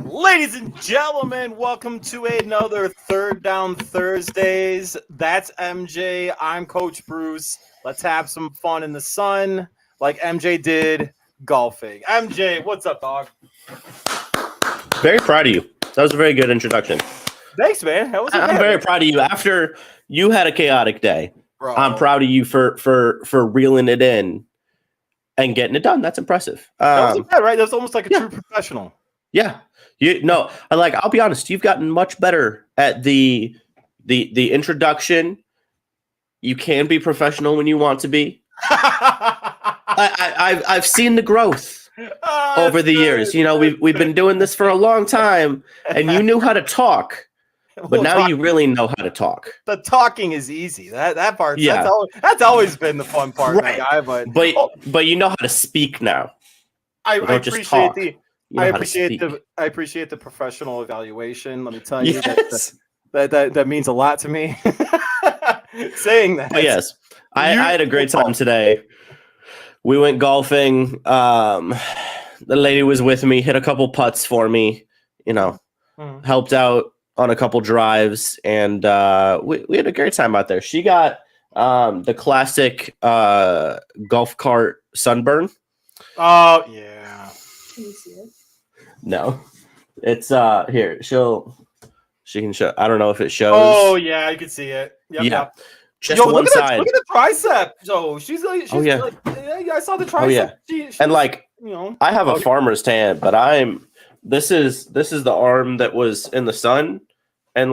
Ladies and gentlemen, welcome to another Third Down Thursdays. That's MJ. I'm Coach Bruce. Let's have some fun in the sun like MJ did golfing. MJ, what's up, dog? Very proud of you. That was a very good introduction. Thanks, man. I'm very proud of you. After you had a chaotic day, Bro. I'm proud of you for reeling it in and getting it done. That's impressive. That wasn't bad, right? That was almost like a true professional. Yeah. I'll be honest, you've gotten much better at the introduction. You can be professional when you want to be. I've seen the growth over the years. You know, we've been doing this for a long time, and you knew how to talk, but now you really know how to talk. The talking is easy. That part, yeah, that's always been the fun part, right? Guy. But you know how to speak now. I appreciate the professional evaluation. Let me tell you that means a lot to me. Saying that. But yes, I had a great time today. We went golfing. The lady was with me, hit a couple putts for me, helped out on a couple drives, and we had a great time out there. She got the classic golf cart sunburn. Oh, yeah. Can you see it? No. It's here. She can show. I don't know if it shows. Oh, yeah, you can see it. Yep. Just one side. Look at the tricep. So she's like, I saw the tricep. Oh, yeah. I have a farmer's tan, but this is the arm that was in the sun, and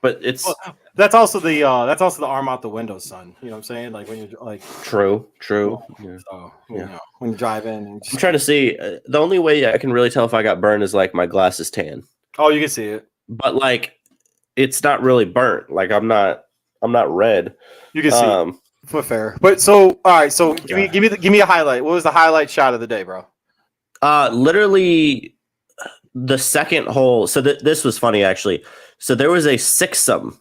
but it's that's also the arm out the window, son. You know what I'm saying? Like when you're like true. Yeah. So when you drive in, I'm trying to see. The only way I can really tell if I got burned is like my glasses tan. Oh, you can see it, but it's not really burnt. Like I'm not red. You can see. But fair. But so all right. So give me a highlight. What was the highlight shot of the day, bro? Literally the second hole. So this was funny actually. So there was a sixsome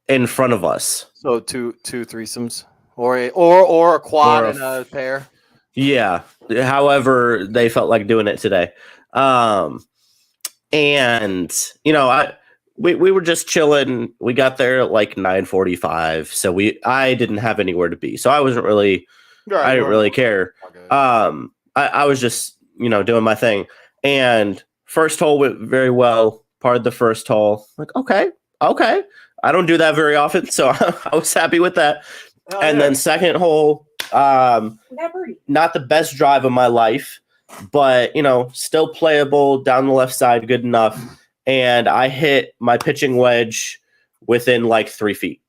in front of us. So two threesomes or a quad and a pair. Yeah. However, they felt like doing it today. And we were just chilling. We got there at like 9:45. So I didn't have anywhere to be. So I wasn't really I didn't really care. I was just, doing my thing. And first hole went very well. Parred the first hole. Like, okay. I don't do that very often, so I was happy with that. Then second hole, not the best drive of my life, but still playable down the left side, good enough. And I hit my pitching wedge within like 3 feet.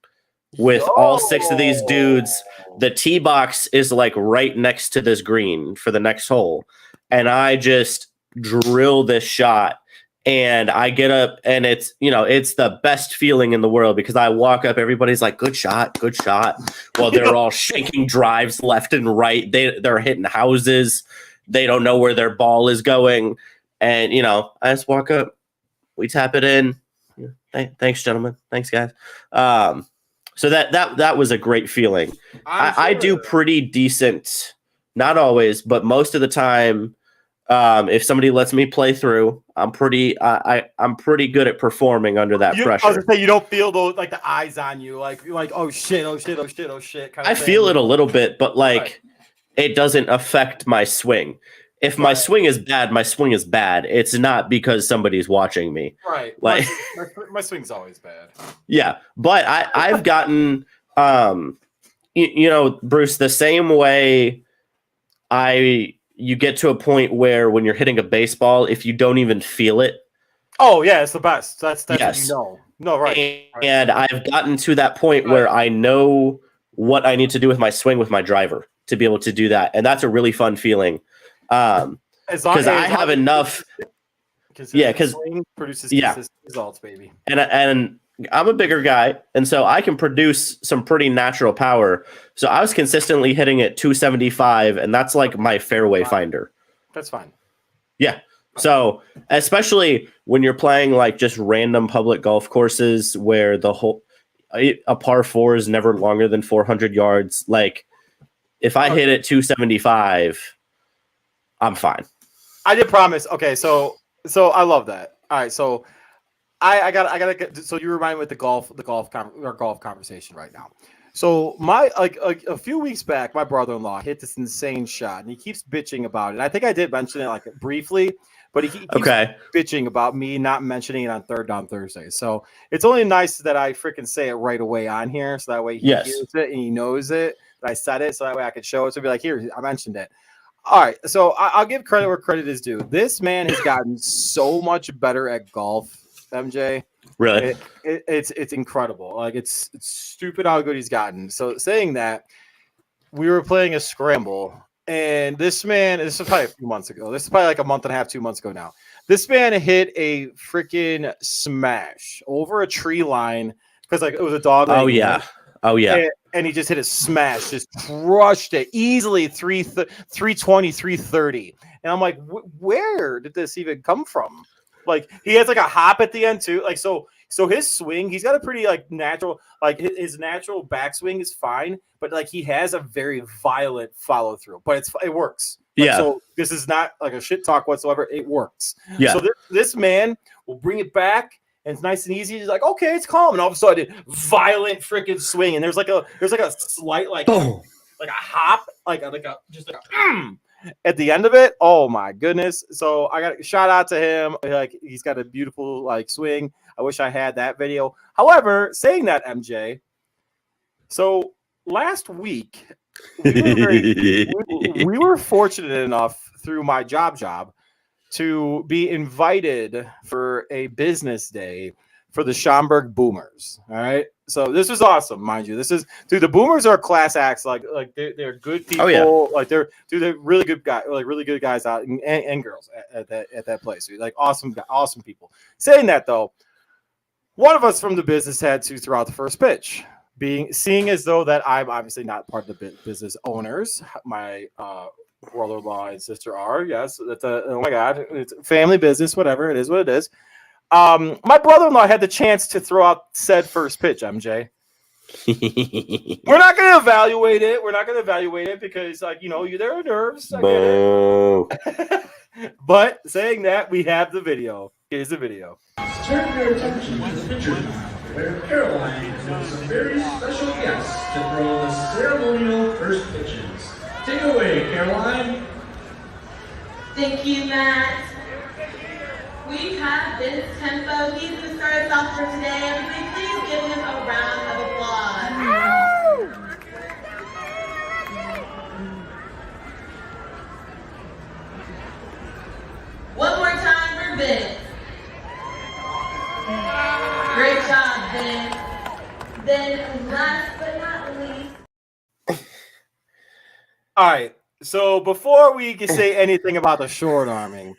With all 6 of these dudes, the tee box is like right next to this green for the next hole, and I just drill this shot. And I get up, and it's the best feeling in the world because I walk up, everybody's like, good shot. Well, they're all shaking drives left and right. They're hitting houses. They don't know where their ball is going. And, I just walk up, we tap it in. Thanks, gentlemen. Thanks, guys. So that was a great feeling. I do pretty decent, not always, but most of the time. If somebody lets me play through, I'm pretty good at performing under that pressure. I was gonna say you don't feel those the eyes on you, like oh shit. Kind of I feel it a little bit, but it doesn't affect my swing. If my swing is bad, my swing is bad. It's not because somebody's watching me. Right. My swing's always bad. Yeah, but I've gotten Bruce, the same way you get to a point where when you're hitting a baseball, if you don't even feel it, Oh yeah, it's the best. That's Yes. what No, right. And I've gotten to that point where I know what I need to do with my swing with my driver to be able to do that, and that's a really fun feeling. Because I have enough. Yeah, because produces consistent results, baby. And I'm a bigger guy, and so I can produce some pretty natural power. So I was consistently hitting at 275, and that's like my fairway finder. That's fine. Yeah. So especially when you're playing like just random public golf courses where a par 4 is never longer than 400 yards. Like if I hit at 275, I'm fine. I did promise. Okay, so I love that. All right, so I gotta get. So you remind me with the golf conversation right now. So my like a few weeks back, my brother-in-law hit this insane shot, and he keeps bitching about it. I think I did mention it like briefly, but he keeps bitching about me not mentioning it on Third Down Thursday. So it's only nice that I freaking say it right away on here, so that way he hears it and he knows it that I said it, so that way I could show it. So be like, here, I mentioned it. All right, so I'll give credit where credit is due. This man has gotten so much better at golf, MJ. Really, it's incredible. Like it's stupid how good he's gotten. So saying that, we were playing a scramble, and this is probably a few months ago. This is probably like a month and a half, 2 months ago now. This man hit a freaking smash over a tree line because like it was a dog. Oh yeah. And he just hit a smash, just crushed it easily, 320, 330. And I'm like, where did this even come from? Like he has like a hop at the end too. Like so his swing, he's got a pretty like natural, like his natural backswing is fine, but like he has a very violent follow through. But it works. Like, yeah. So this is not like a shit talk whatsoever. It works. Yeah. So this man will bring it back. And it's nice and easy. He's like, okay, it's calm. And all of a sudden, violent freaking swing. And there's like a slight like a hop, at the end of it. Oh my goodness! So I got a shout out to him. Like he's got a beautiful like swing. I wish I had that video. However, saying that, MJ. So last week, we were fortunate enough through my job to be invited for a business day for the Schaumburg Boomers. All right. So this is awesome, mind you. The Boomers are class acts. Like they're good people. Oh, yeah. Like they're really good guys, like really good guys out and girls at that place. Like awesome people. Saying that though, one of us from the business had to throw out the first pitch. Seeing as though that I'm obviously not part of the business owners, my brother-in-law and sister are. Yes, that's oh my god, it's family business. Whatever it is, what it is. My brother-in-law had the chance to throw out said first pitch. MJ, we're not going to evaluate it. We're not going to evaluate it because, like there are nerves. But saying that, we have the video. Here's the video. Turn your attention to the picture where Caroline has some very special guests to throw the ceremonial first pitches. Take it away, Caroline. Thank you, Matt. We have Vince Tempo. He's going to start us off for today. Everybody, please give him a round of applause. One more time for Vince. Great job, Vince. Then last but not least. All right. So before we can say anything about the short arming,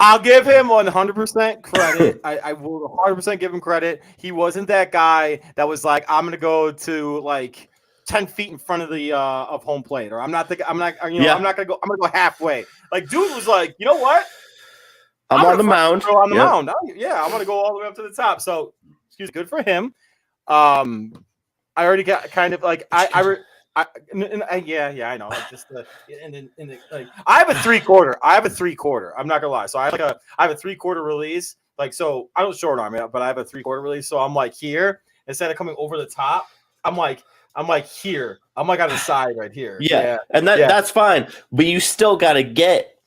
I'll give him 100% credit. I will 100% give him credit. He wasn't that guy that was like, I'm gonna go to like 10 feet in front of the of home plate, or I'm not gonna go halfway. Like, dude was like, you know what? I'm on the mound. On the mound. Yeah, I'm gonna go all the way up to the top. So, good for him. I already got kind of like I know. Like just like I have a 3/4. I'm not gonna lie. So I have a 3/4 release. Like, so I don't short arm it, but I have a 3/4 release. So I'm like here instead of coming over the top. I'm like here. I'm like on the side right here. Yeah. And that's fine. But you still gotta get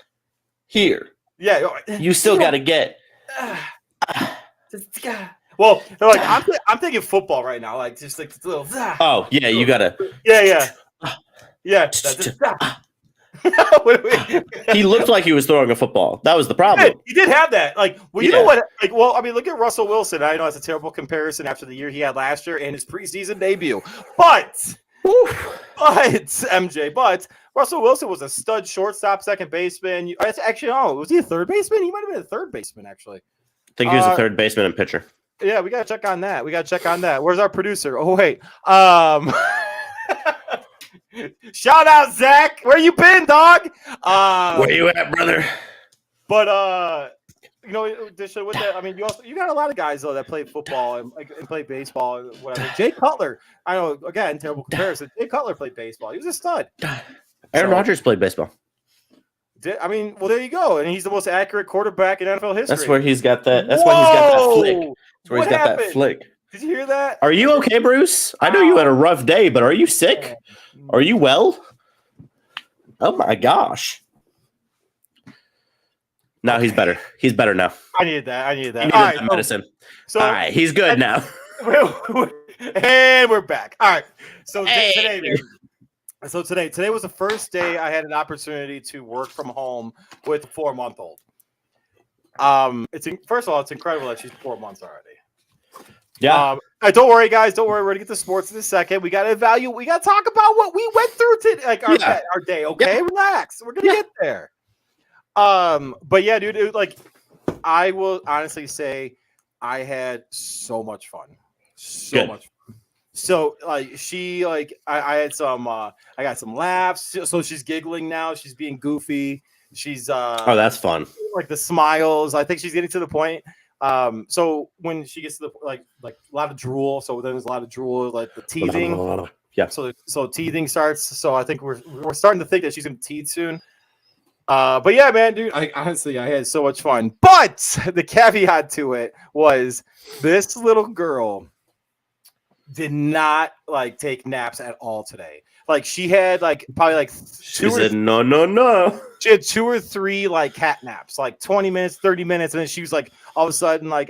here. Yeah. You still gotta get. Well, like I'm thinking football right now, like just like a little. Oh yeah, you gotta. Yeah. He looked like he was throwing a football. That was the problem. He did have that. Like, well, you know what? Like, well, I mean, look at Russell Wilson. I know it's a terrible comparison after the year he had last year and his preseason debut. But MJ, but Russell Wilson was a stud shortstop, second baseman. Actually, was he a third baseman? He might have been a third baseman, actually. I think he was a third baseman and pitcher. Yeah, we got to check on that. Where's our producer? Oh, wait. Shout out, Zach. Where you been, dog? Where you at, brother? But you know, with that, I mean, you got a lot of guys though that play football and play baseball and whatever. Jay Cutler, I know, again, terrible comparison. Jay Cutler played baseball. He was a stud. Aaron Rodgers played baseball. I mean, well, there you go, and he's the most accurate quarterback in NFL history. That's where he's got that. That's why he's got that flick. That's where he's got that flick. Did you hear that? Are you okay, Bruce? I know you had a rough day, but are you sick? Are you well? Oh my gosh. No, he's better. He's better now. I needed that. He needed that medicine. So, all right, he's good now. And we're back. All right. So today was the first day I had an opportunity to work from home with a 4-month-old. First of all, it's incredible that she's 4 months already. Yeah. Don't worry, guys. Don't worry. We're gonna get to sports in a second. We gotta evaluate. We gotta talk about what we went through today, like our day. Okay, relax. We're gonna get there. But yeah, dude. Like, I will honestly say, I had so much fun. So much fun. So I had some. I got some laughs. So she's giggling now. She's being goofy. She's oh, that's fun. Like the smiles. I think she's getting to the point. So when she gets to the like a lot of drool, so then there's a lot of drool, like the teething. Yeah. So teething starts. So I think we're starting to think that she's gonna teeth soon. But yeah, man, dude, I had so much fun. But the caveat to it was this little girl did not take naps at all today. Like, she had probably she said no. She had 2 or 3 cat naps, 20 minutes, 30 minutes, and then she was all of a sudden I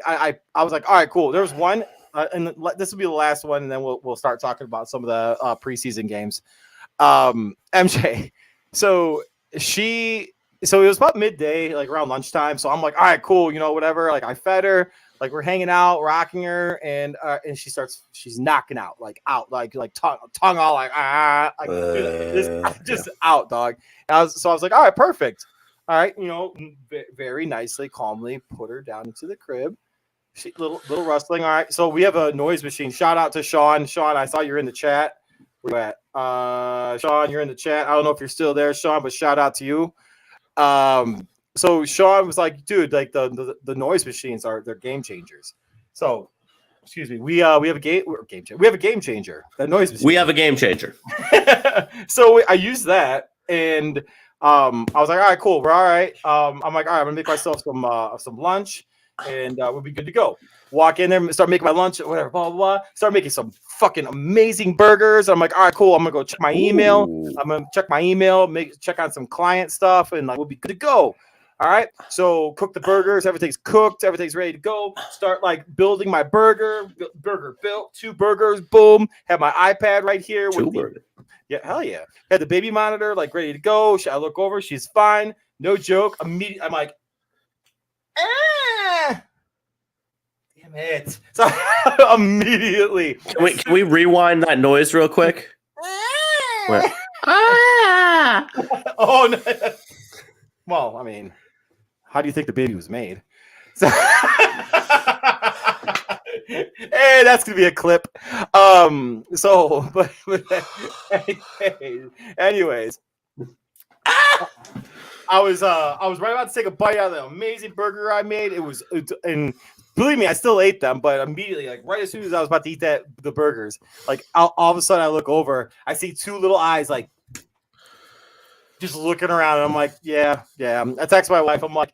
was like, all right, cool. There was one, and this will be the last one, and then we'll start talking about some of the preseason games. MJ, so it was about midday, around lunchtime. So I'm like, all right, cool, whatever. I fed her. We're hanging out, rocking her, and she's knocking out, tongue all just out, dog. And I was like, all right, perfect. All right, very nicely, calmly put her down into the crib. She little rustling. All right, so we have a noise machine. Shout out to Sean. Sean, I saw you're in the chat. Where you at? Sean, you're in the chat. I don't know if you're still there, Sean, but shout out to you. So Sean was like, dude, the noise machines they're game changers. So, excuse me, we have a game changer. We have a game changer. That noise machine. We have a game changer. So I used that, and I was like, all right, cool, we're all right. I'm like, all right, I'm gonna make myself some lunch, and we'll be good to go. Walk in there, start making my lunch, whatever, blah, blah, blah. Start making some fucking amazing burgers. I'm like, all right, cool. I'm gonna go check my email. I'm gonna check my email, check on some client stuff, and we'll be good to go. All right. So cook the burgers. Everything's cooked. Everything's ready to go. Start building my burger. Burger built. 2 burgers. Boom. Have my iPad right here. 2 burgers. Yeah, hell yeah. Had the baby monitor ready to go. I look over. She's fine. No joke. Immediately, I'm like, damn it. So immediately. Can we rewind that noise real quick? Oh no. Well, I mean, how do you think the baby was made? So, hey, that's gonna be a clip. Anyways, I was right about to take a bite out of the amazing burger I made. And believe me, I still ate them, but immediately, right as soon as I was about to eat the burgers, all of a sudden I look over, I see 2 little eyes just looking around, and I'm like, yeah. I text my wife. I'm like,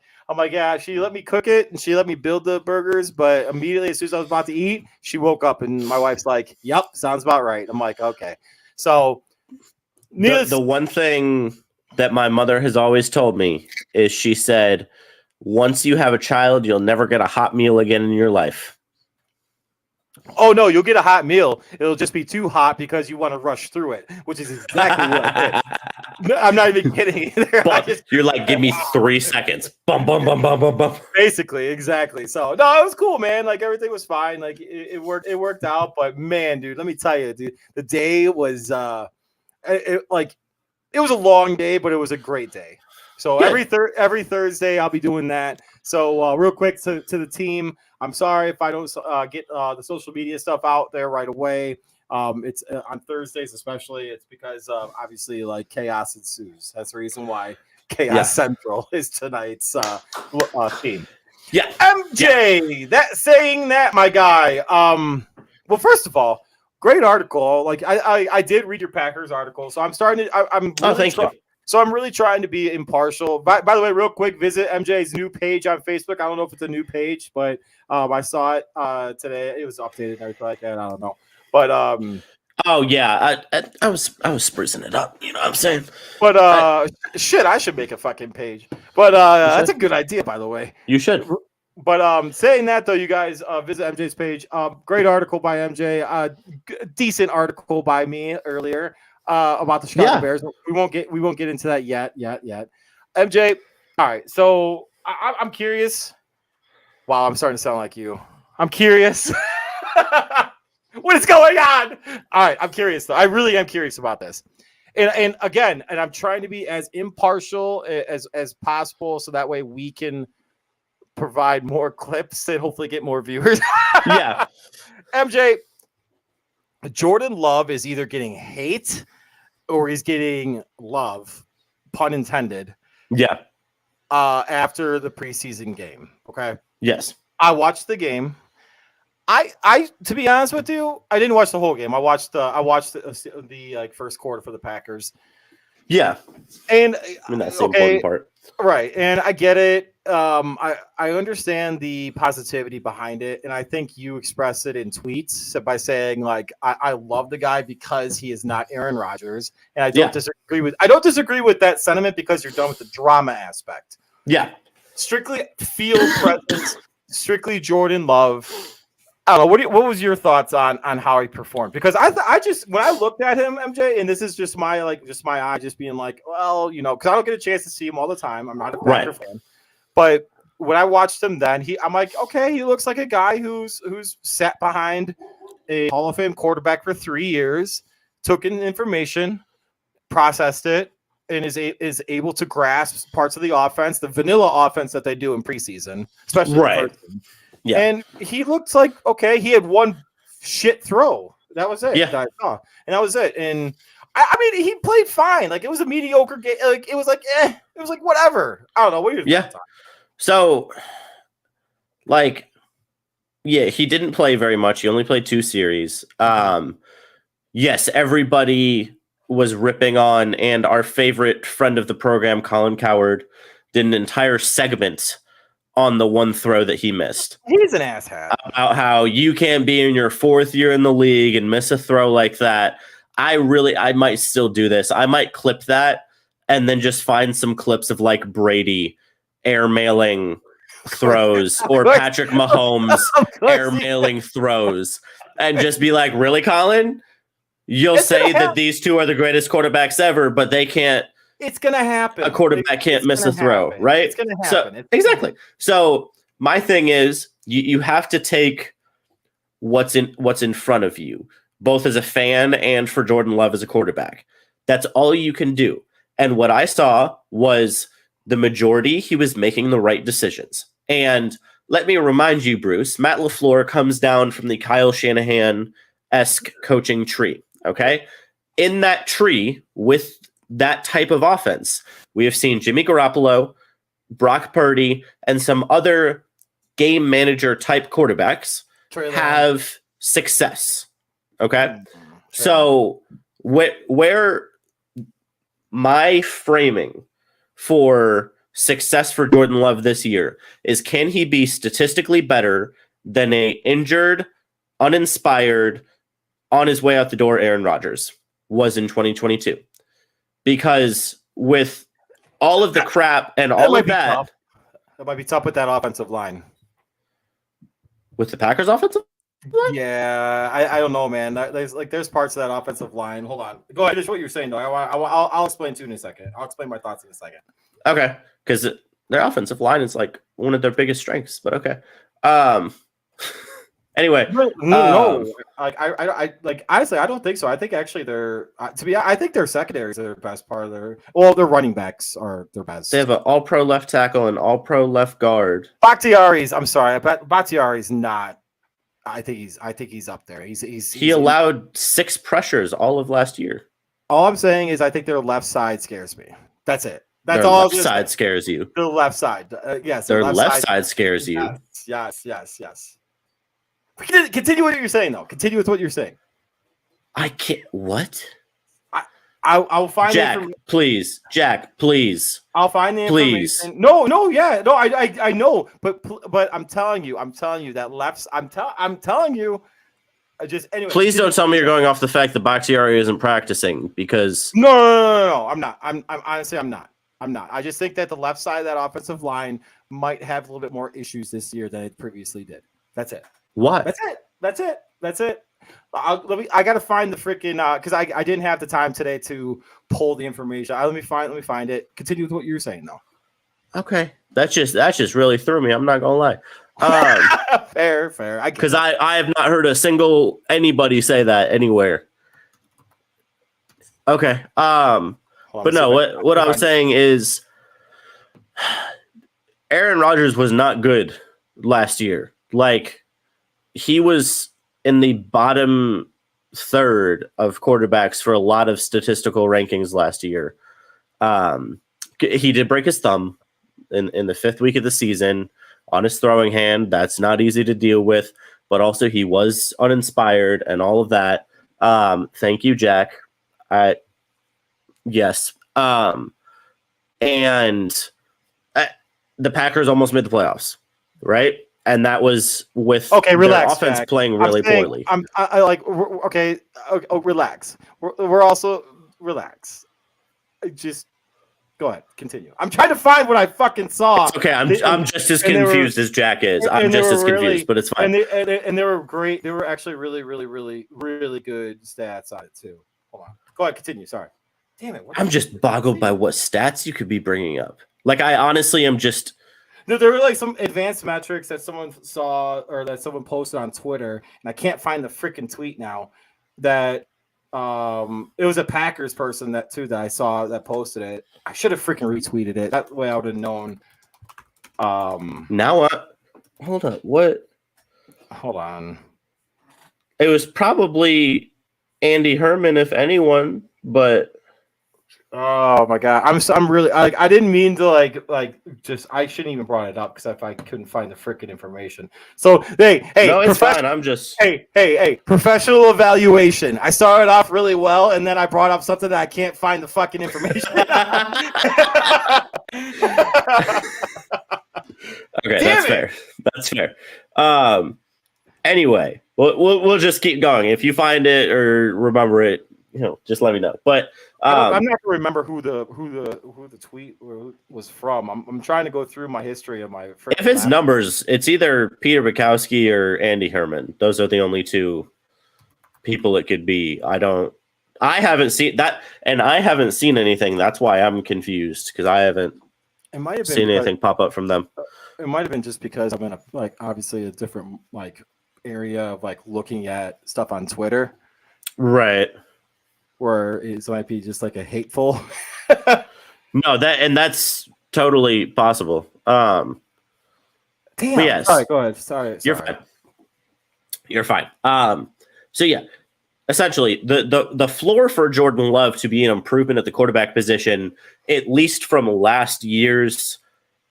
yeah. She let me cook it and she let me build the burgers, but immediately as soon as I was about to eat, she woke up, and my wife's like, "Yep, sounds about right." I'm like, okay. So, the one thing that my mother has always told me is, she said, once you have a child, you'll never get a hot meal again in your life. Oh no, you'll get a hot meal. It'll just be too hot because you want to rush through it, which is exactly what I did. I'm not even kidding either. You're like, give me 3 seconds. Bum, bum, bum, bum, bum, bum. Basically, exactly. So no, it was cool, man. Like everything was fine. Like it worked. It worked out. But man, dude, let me tell you, dude, the day was it was a long day, but it was a great day. So every Thursday I'll be doing that. So real quick to the team, I'm sorry if I don't get the social media stuff out there right away. It's on Thursdays especially. It's because obviously like chaos ensues. That's the reason why Chaos Central is tonight's theme. Yeah, MJ, that my guy. Well, first of all, great article. Like I did read your Packers article, so I'm starting to. I'm really thank you. So I'm really trying to be impartial. By the way, real quick, visit MJ's new page on Facebook. I don't know if it's a new page, but I saw it today. It was updated and everything like that. I don't know, but oh yeah, I was sprucing it up. You know what I'm saying? But shit, I should make a fucking page. But that's a good idea, by the way. You should. But saying that though, you guys visit MJ's page. Great article by MJ. Decent article by me earlier. About the Chicago Bears. We won't get into that yet. MJ, all right. So I'm curious. Wow, I'm starting to sound like you. I'm curious. What is going on? All right, I'm curious though. I really am curious about this. And again, I'm trying to be as impartial as possible, so that way we can provide more clips and hopefully get more viewers. Yeah, MJ. Jordan Love is either getting hate or he's getting love, pun intended. Yeah. After the preseason game. Okay. Yes. I watched the game. I to be honest with you, I didn't watch the whole game. I watched the like first quarter for the Packers. Yeah. And I mean, that's the important part. Right. And I get it. I understand the positivity behind it. And I think you expressed it in tweets by saying, like, I love the guy because he is not Aaron Rodgers. And I don't disagree with that sentiment because you're done with the drama aspect. Yeah. Strictly field presence, strictly Jordan Love. I don't know. What was your thoughts on how he performed? Because I just when I looked at him, MJ, and this is just my eye just being like, well, you know, because I don't get a chance to see him all the time. I'm not a Packer fan, but when I watched him, then I'm like, okay, he looks like a guy who's sat behind a Hall of Fame quarterback for 3 years, took in information, processed it, and is able to grasp parts of the offense, the vanilla offense that they do in preseason, especially in person. Yeah. And he looked like, okay, he had one shit throw. That was it. Yeah. That I saw. And that was it. And I mean, he played fine. Like, it was a mediocre game. Like, it was like, it was like, whatever. I don't know. What are your thoughts on? So, like, yeah, he didn't play very much. He only played 2 series. Yes, everybody was ripping on, and our favorite friend of the program, Colin Cowherd, did an entire segment on the one throw that he missed. He's an asshat. About how you can't be in your 4th year in the league and miss a throw like that. I might still do this. I might clip that and then just find some clips of like Brady airmailing throws or Patrick Mahomes airmailing throws and just be like, really, Colin? You'll say that these two are the greatest quarterbacks ever, but they can't. It's going to happen. A quarterback can't miss a throw, right? It's going to happen. So, exactly. So my thing is you have to take what's in front of you, both as a fan and for Jordan Love as a quarterback. That's all you can do. And what I saw was the majority, he was making the right decisions. And let me remind you, Bruce, Matt LaFleur comes down from the Kyle Shanahan-esque coaching tree, okay? In that tree, with that type of offense, we have seen Jimmy Garoppolo, Brock Purdy, and some other game manager type quarterbacks have success. Okay. So where my framing for success for Jordan Love this year is, can he be statistically better than a injured, uninspired, on his way out the door Aaron Rodgers was in 2022? Because with all of the crap and all of that might be tough with that offensive line. With the Packers offensive Yeah, I don't know, man. There's parts of that offensive line. Hold on, go ahead. Finish what you're saying, though. I'll explain to you in a second. I'll explain my thoughts in a second. Okay, because their offensive line is like one of their biggest strengths. But okay. Anyway, no, I honestly, I don't think so. I think actually I think their secondaries are their best part of their. Well, their running backs are their best. They have an All-Pro left tackle and All-Pro left guard. Bakhtiari's. I'm sorry, but Bakhtiari's not. I think he's up there. He allowed 6 pressures all of last year. All I'm saying is I think their left side scares me. That's it. That's their all. Left side scares you. The left side, yes. Their left side scares you. Yes. Continue what you're saying, though. Continue with what you're saying. I can't. What? I'll find Jack, please. Jack, please. I'll find the information. No, I know, but I'm telling you that left. I'm telling you. Anyway. Please don't tell me you're going off the fact that Bakhtiari isn't practicing because. No. I'm not. I'm honestly, I'm not. I just think that the left side of that offensive line might have a little bit more issues this year than it previously did. That's it. What? That's it. I gotta find the freaking because I didn't have the time today to pull the information. Let me find it. Continue with what you were saying though. Okay, that just really threw me. I'm not gonna lie. Fair. Because I have not heard a single anybody say that anywhere. Okay. But no, what I'm saying is Aaron Rodgers was not good last year. Like he was in the bottom third of quarterbacks for a lot of statistical rankings last year. He did break his thumb in the 5th week of the season on his throwing hand. That's not easy to deal with, but also he was uninspired and all of that. Thank you, Jack. Yes. And the Packers almost made the playoffs, right? And that was with relax, offense Jack. playing really poorly. Relax. We're also relax. Just go ahead, continue. I'm trying to find what I fucking saw. It's okay, I'm just as confused as Jack is. I'm just as confused, but it's fine. And they were great. They were actually really, really, really, really good stats on it too. Hold on. Go ahead, continue. Sorry. Damn it. I'm just boggled by what stats you could be bringing up. Like I honestly am just. There were like some advanced metrics that someone saw or that someone posted on Twitter, and I can't find the freaking tweet now. That it was a Packers person that I saw that posted it. I should have freaking retweeted it. That way I would have known. Now what? Hold on. What? Hold on. It was probably Andy Herman, if anyone, but. Oh my god, I'm really I didn't mean to I shouldn't even brought it up because if I couldn't find the freaking information. So hey, no, it's fine. I'm just hey, professional evaluation. I started off really well, and then I brought up something that I can't find the fucking information. Okay, that's fair. Anyway, we'll just keep going. If you find it or remember it, just let me know. But I'm not gonna remember who the tweet was from. I'm trying to go through my history of my. If it's numbers, it's either Peter Bukowski or Andy Herman. Those are the only two people it could be. I haven't seen that, and I haven't seen anything. That's why I'm confused because I haven't seen anything pop up from them. It might have been just because I'm in obviously a different area of looking at stuff on Twitter, right? Where it might be just a hateful. No, that's totally possible. Damn. Yes. Sorry, go ahead. Sorry. You're fine. So yeah, essentially the floor for Jordan Love to be an improvement at the quarterback position, at least from last year's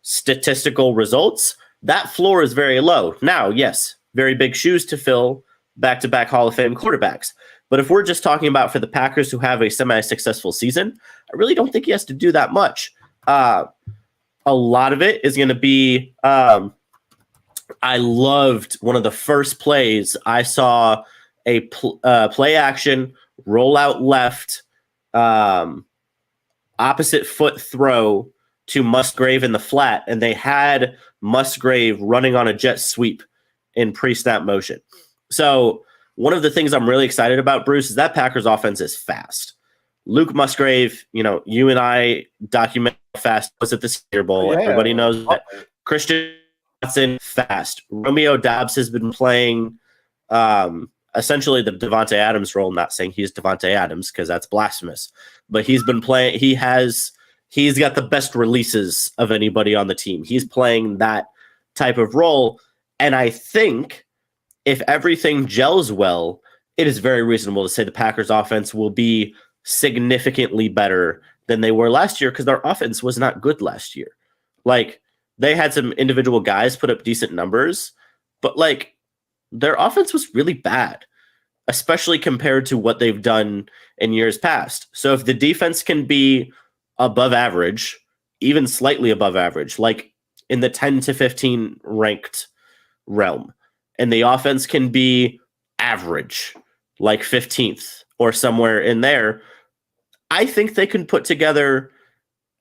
statistical results, that floor is very low. Now, yes, very big shoes to fill, back-to-back Hall of Fame quarterbacks. But if we're just talking about for the Packers who have a semi-successful season, I really don't think he has to do that much. A lot of it is going to be I loved one of the first plays. I saw a play action, roll out left, opposite foot throw to Musgrave in the flat, and they had Musgrave running on a jet sweep in pre-snap motion. So one of the things I'm really excited about, Bruce, is that Packers offense is fast. Luke Musgrave, you and I document how fast was at the Senior Bowl. Everybody knows that. Christian Watson, fast. Romeo Doubs has been playing essentially the Devontae Adams role. Not saying he's Devontae Adams because that's blasphemous, but he's been playing. He's got the best releases of anybody on the team. He's playing that type of role, and I think if everything gels well, it is very reasonable to say the Packers offense will be significantly better than they were last year because their offense was not good last year. Like, they had some individual guys put up decent numbers, but like their offense was really bad, especially compared to what they've done in years past. So if the defense can be above average, even slightly above average, like in the 10 to 15 ranked realm, and the offense can be average, like 15th or somewhere in there, I think they can put together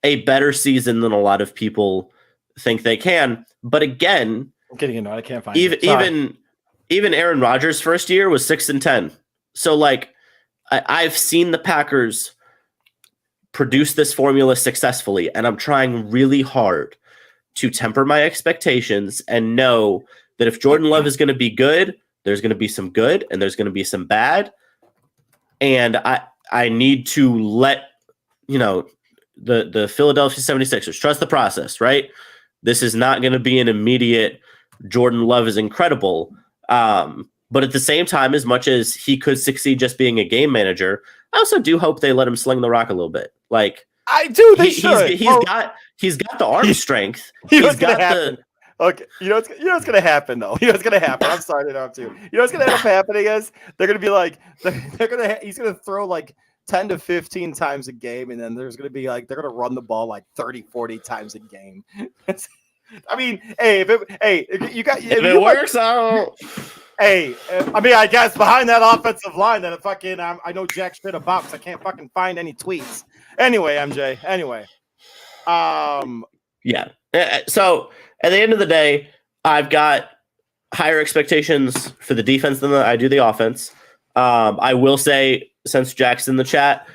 a better season than a lot of people think they can. But again, I'm kidding, I can't find even Aaron Rodgers' first year was 6-10. So like I've seen the Packers produce this formula successfully, and I'm trying really hard to temper my expectations and know that if Jordan Love is going to be good, there's going to be some good and there's going to be some bad. And I need to let, the Philadelphia 76ers trust the process, right? This is not going to be an immediate Jordan Love is incredible. But at the same time, as much as he could succeed just being a game manager, I also do hope they let him sling the rock a little bit. Like, I do. They should. He's got the arm strength. He's got the. Okay, you know what's gonna happen though. You know what's gonna happen. I'm sorry to interrupt you. You know what's gonna end up happening is they're gonna be like he's gonna throw like 10 to 15 times a game, and then there's gonna be like they're gonna run the ball like 30, 40 times a game. I mean, hey, if it works out. Hey, I mean, I guess behind that offensive line that I know jack shit about because I can't fucking find any tweets. Anyway, MJ. Anyway, yeah. So at the end of the day, I've got higher expectations for the defense than I do the offense. I will say, since Jack's in the chat,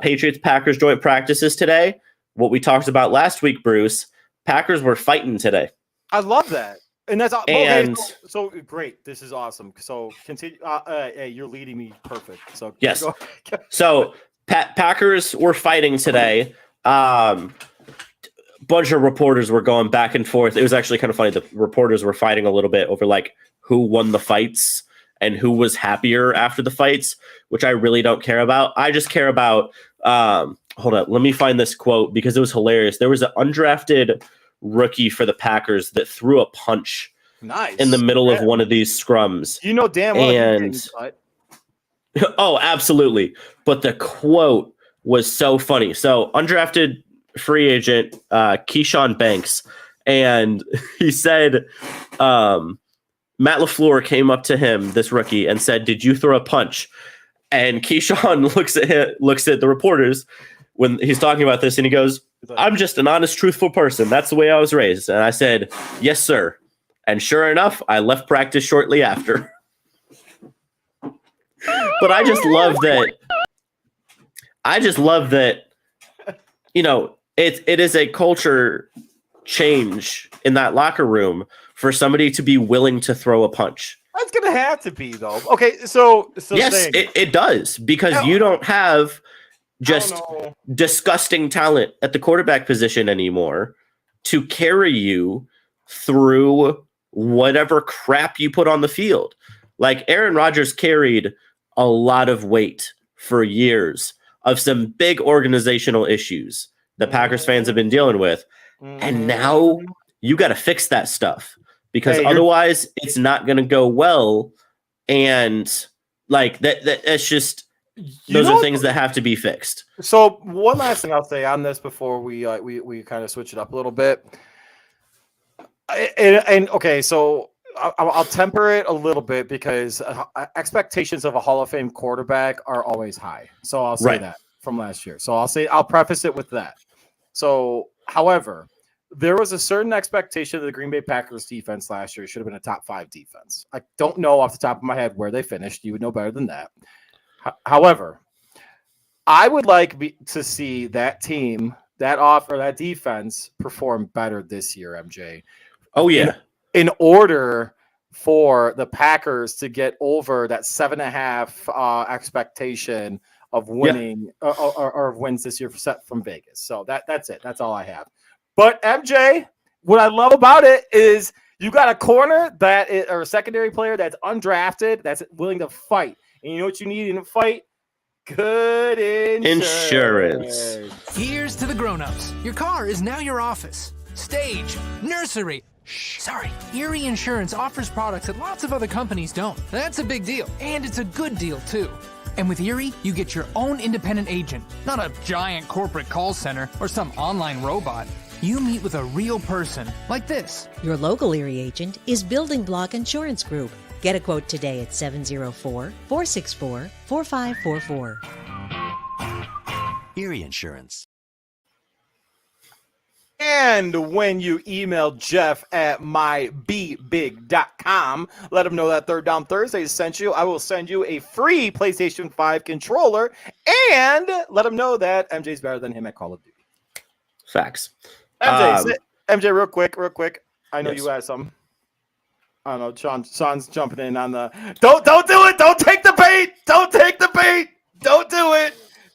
Patriots-Packers joint practices today. What we talked about last week, Bruce, Packers were fighting today. I love that. And that's and okay, so great. This is awesome. So continue. Hey, you're leading me perfect. So yes. So Packers were fighting today. Bunch of reporters were going back and forth. It was actually kind of funny. The reporters were fighting a little bit over like who won the fights and who was happier after the fights, which I really don't care about. I just care about. Hold on, let me find this quote because it was hilarious. There was an undrafted rookie for the Packers that threw a punch in the middle of one of these scrums. You know damn well. And oh, absolutely. But the quote was so funny. So undrafted free agent Keyshawn Banks, and he said Matt LaFleur came up to him, this rookie, and said, "Did you throw a punch?" And Keyshawn looks at the reporters when he's talking about this, and he goes, "I'm just an honest, truthful person. That's the way I was raised." And I said, "Yes, sir." And sure enough, I left practice shortly after. But I just love that. It is a culture change in that locker room for somebody to be willing to throw a punch. That's gonna have to be though. Okay, so yes, it does, because you don't have just disgusting talent at the quarterback position anymore to carry you through whatever crap you put on the field. Like Aaron Rodgers carried a lot of weight for years of some big organizational issues that Packers fans have been dealing with. And now you got to fix that stuff because otherwise it's not going to go well. And like that's just, those are things that have to be fixed. So one last thing I'll say on this before we kind of switch it up a little bit. And okay, so I'll temper it a little bit because expectations of a Hall of Fame quarterback are always high. So I'll say that from last year. So I'll preface it with that. So, however, there was a certain expectation of the Green Bay Packers defense last year. It should have been a top 5 defense. I don't know off the top of my head where they finished. You would know better than that. However, I would like to see that team, that defense perform better this year, MJ. Oh, yeah. In order for the Packers to get over that 7.5 expectation of winning or of wins this year set from Vegas. So that's it. That's all I have. But MJ, what I love about it is you got a corner or a secondary player that's undrafted, that's willing to fight. And you know what you need in a fight? Good insurance. Here's to the grown-ups. Your car is now your office, stage, nursery. Sorry, Erie Insurance offers products that lots of other companies don't. That's a big deal, and it's a good deal, too. And with Erie, you get your own independent agent, not a giant corporate call center or some online robot. You meet with a real person, like this. Your local Erie agent is Building Block Insurance Group. Get a quote today at 704-464-4544. Erie Insurance. And when you email Jeff at mybbig.com, let him know that Third Down Thursday sent you. I will send you a free PlayStation 5 controller, and let him know that MJ's better than him at Call of Duty. Facts. MJ, real quick. I know yes. you had some. I don't know. Sean's jumping in on the. Don't do it. Don't take the bait. Don't take the bait. Don't do it.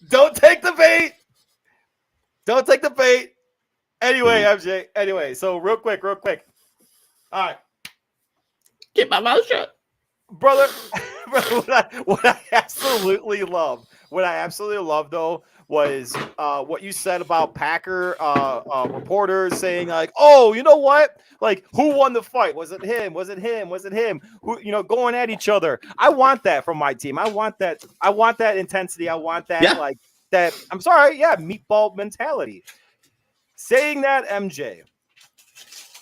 Don't take the bait. Don't take the bait. Anyway, MJ. Anyway, so real quick. All right. Get my mouth shut. Brother, what I absolutely love, though, was what you said about Packer reporters saying, like, oh, you know what? Like, who won the fight? Was it him? Was it him? Who, going at each other. I want that from my team. I want that intensity. I want that, like, that, I'm sorry, meatball mentality. Saying that, MJ,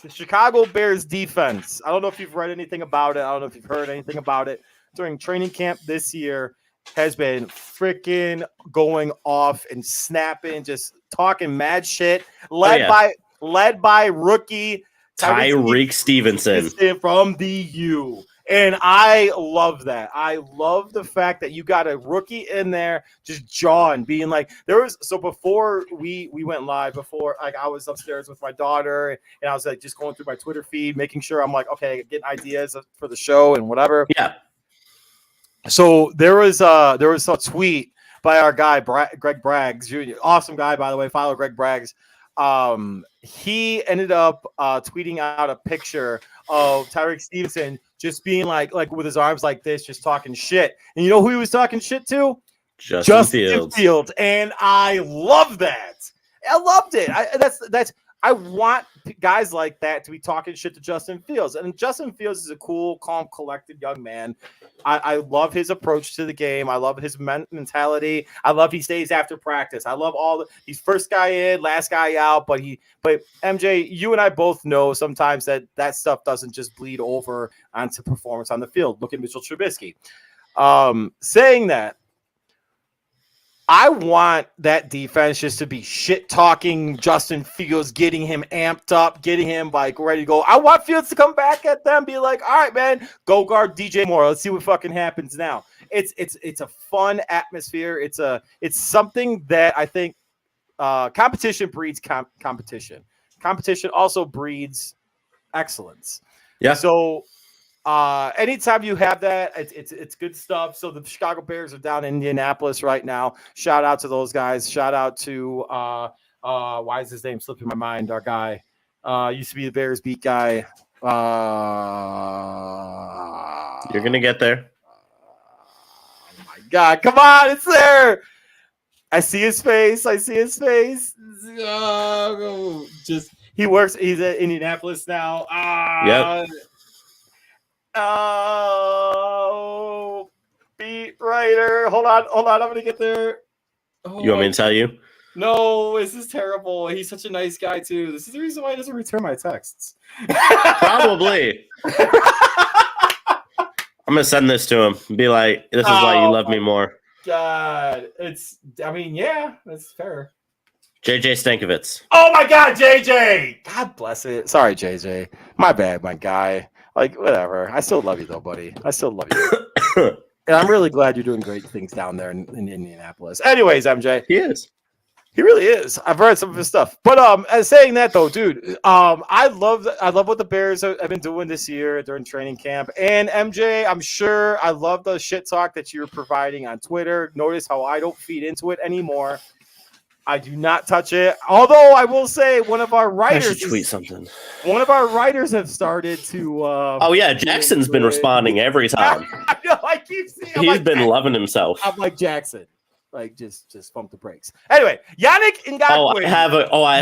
the Chicago Bears defense, I don't know if you've read anything about it. I don't know if you've heard anything about it. During training camp this year, has been freaking going off and snapping, just talking mad shit, led by rookie Tyreek Stevenson from the U. And I love that. I love the fact that you got a rookie in there just jawing, being like, before we went live, before, like, I was upstairs with my daughter and I was like just going through my Twitter feed, making sure I'm like, okay, getting ideas for the show and whatever. Yeah. So there was a tweet by our guy Greg Braggs Jr. Awesome guy, by the way. Follow Greg Braggs. He ended up tweeting out a picture of Tyreek Stevenson just being like with his arms like this, just talking shit. And you know who he was talking shit to? Justin Fields. And I love that. I loved it. I want guys like that to be talking shit to Justin Fields. And Justin Fields is a cool, calm, collected young man. I love his approach to the game. I love his mentality. I love he stays after practice. I love he's first guy in, last guy out. But MJ, you and I both know sometimes that stuff doesn't just bleed over onto performance on the field. Look at Mitchell Trubisky. Saying that, I want that defense just to be shit talking Justin Fields, getting him amped up, getting him like ready to go. I want Fields to come back at them, be like, all right, man, go guard DJ Moore. Let's see what fucking happens now. It's a fun atmosphere. It's something that I think competition breeds competition. Competition also breeds excellence. Yeah. So anytime you have that, it's good stuff. So the Chicago Bears are down in Indianapolis right now. Shout out to those guys. Shout out to why is his name slipping my mind? Our guy used to be the Bears beat guy. You're gonna get there. Oh my God, come on, it's there. I see his face. He's at Indianapolis now. Yep. Oh, beat writer. Hold on. I'm gonna get there. You want me to tell you? No, this is terrible. He's such a nice guy too. This is the reason why he doesn't return my texts. Probably. I'm gonna send this to him and be like, "This is why you love me more." God, that's fair. JJ Stankovitz. Oh my God, JJ! God bless it. Sorry, JJ. My bad, my guy. Like, whatever. I still love you, though, buddy. I still love you. And I'm really glad you're doing great things down there in Indianapolis. Anyways, MJ. He is. He really is. I've read some of his stuff. But as saying that though, dude, I love what the Bears have been doing this year during training camp. And MJ, I'm sure I love the shit talk that you're providing on Twitter. Notice how I don't feed into it anymore. I do not touch it. Although I will say one of our writers I should tweet something. One of our writers have started to oh yeah, Jackson's been responding every time. I know, I keep seeing He's been loving himself. I'm like Jackson. Like just pump the brakes. Anyway, Yannick Ngakoue. I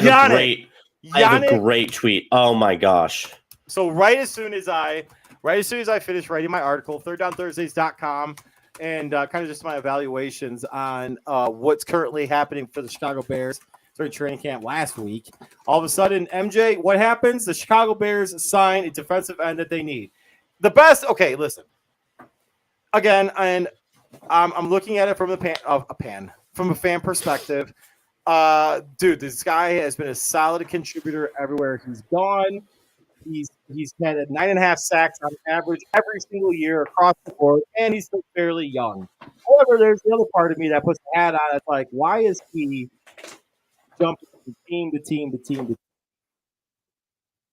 have a great tweet. Oh my gosh. So right as soon as I finish writing my article, ThirdDownThursdays.com, and kind of just my evaluations on what's currently happening for the Chicago Bears during training camp last week. All of a sudden, MJ, what happens? The Chicago Bears sign a defensive end that they need. The best. Okay, listen. Again, and I'm looking at it from from a fan perspective. Dude, this guy has been a solid contributor everywhere he's gone. He's had 9.5 sacks on average every single year across the board, and he's still fairly young. However, there's the other part of me that puts the hat on. It's like, why is he jumping from team to team to team to team?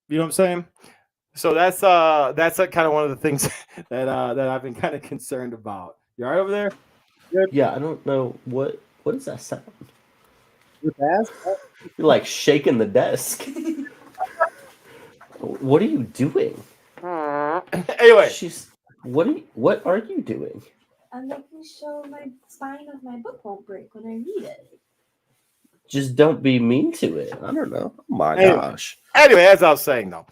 You know what I'm saying? So that's kind of one of the things that I've been kind of concerned about. You all right over there? Good? Yeah, I don't know what is that sound? Your desk? You're like shaking the desk. What are you doing? Anyway, what are you doing? I'm making sure my spine of my book won't break when I read it. Just don't be mean to it. I don't know. Oh my gosh. Anyway, as I was saying though.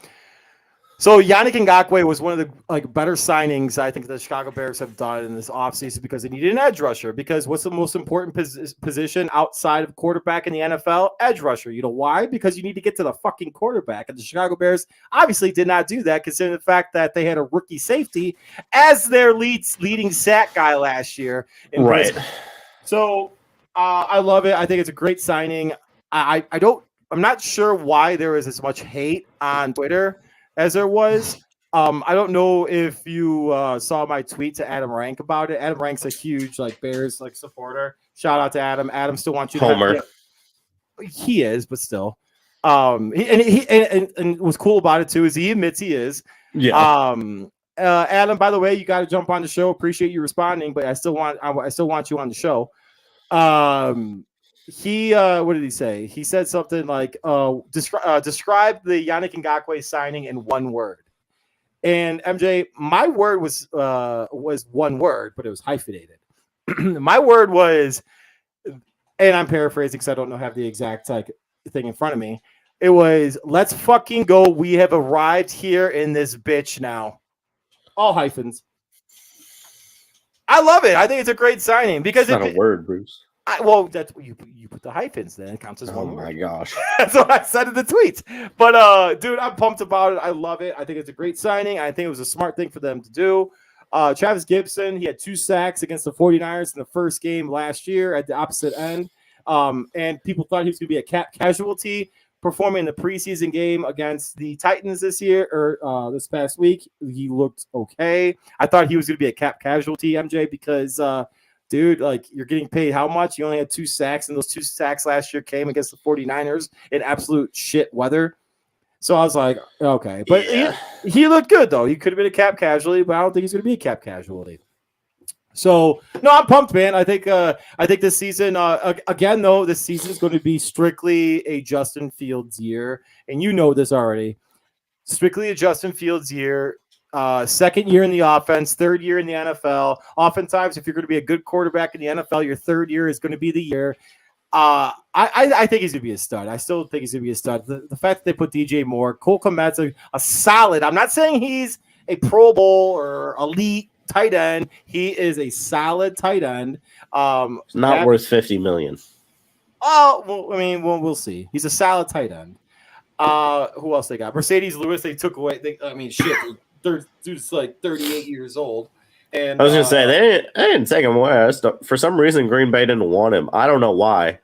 So Yannick Ngakoue was one of the better signings I think the Chicago Bears have done in this offseason because they needed an edge rusher. Because what's the most important position outside of quarterback in the NFL? Edge rusher. You know why? Because you need to get to the fucking quarterback. And the Chicago Bears obviously did not do that, considering the fact that they had a rookie safety as their leading sack guy last year. Right. So I love it. I think it's a great signing. I'm not sure why there is as much hate on Twitter as there was. I don't know if you saw my tweet to Adam Rank about it. Adam Rank's a huge Bears supporter. Shout out to Adam. Adam still wants you to Homer. He is, but still. And what's cool about it too is he admits he is. Yeah. Adam, by the way, you got to jump on the show. Appreciate you responding, but I still want you on the show. He what did he say? He said something like describe the Yannick Ngakoue signing in one word. And MJ, my word was one word, but it was hyphenated. My word was, and I'm paraphrasing because I don't have the exact thing in front of me. It was, let's fucking go. We have arrived here in this bitch now. All hyphens. I love it. I think it's a great signing because it's not a word, Bruce. That's what you put the hyphens. Then it counts as one word. Oh my gosh, that's what I said in the tweets. But dude, I'm pumped about it. I love it. I think it's a great signing. I think it was a smart thing for them to do. Travis Gibson, he had 2 sacks against the 49ers in the first game last year at the opposite end. And people thought he was going to be a cap casualty performing in the preseason game against the Titans this past week. He looked okay. I thought he was going to be a cap casualty, MJ, because dude, you're getting paid how much? You only had 2 sacks, and those 2 sacks last year came against the 49ers in absolute shit weather. So I was like, okay. But yeah. he looked good, though. He could have been a cap casualty, but I don't think he's going to be a cap casualty. So, no, I'm pumped, man. I think this season, again, though, this season is going to be strictly a Justin Fields year. And you know this already. Strictly a Justin Fields year. Second year in the offense, third year in the NFL. Oftentimes, if you're going to be a good quarterback in the NFL, your third year is going to be the year. I think he's going to be a stud. I still think he's going to be a stud. The fact that they put DJ Moore, Cole Kmet's a solid. I'm not saying he's a Pro Bowl or elite tight end. He is a solid tight end. Not worth $50 million. Oh, well, I mean, we'll see. He's a solid tight end. Who else they got? Mercedes Lewis. They took away. Shit. Dude's 38 years old. And I was gonna say they didn't take him away. For some reason, Green Bay didn't want him. I don't know why.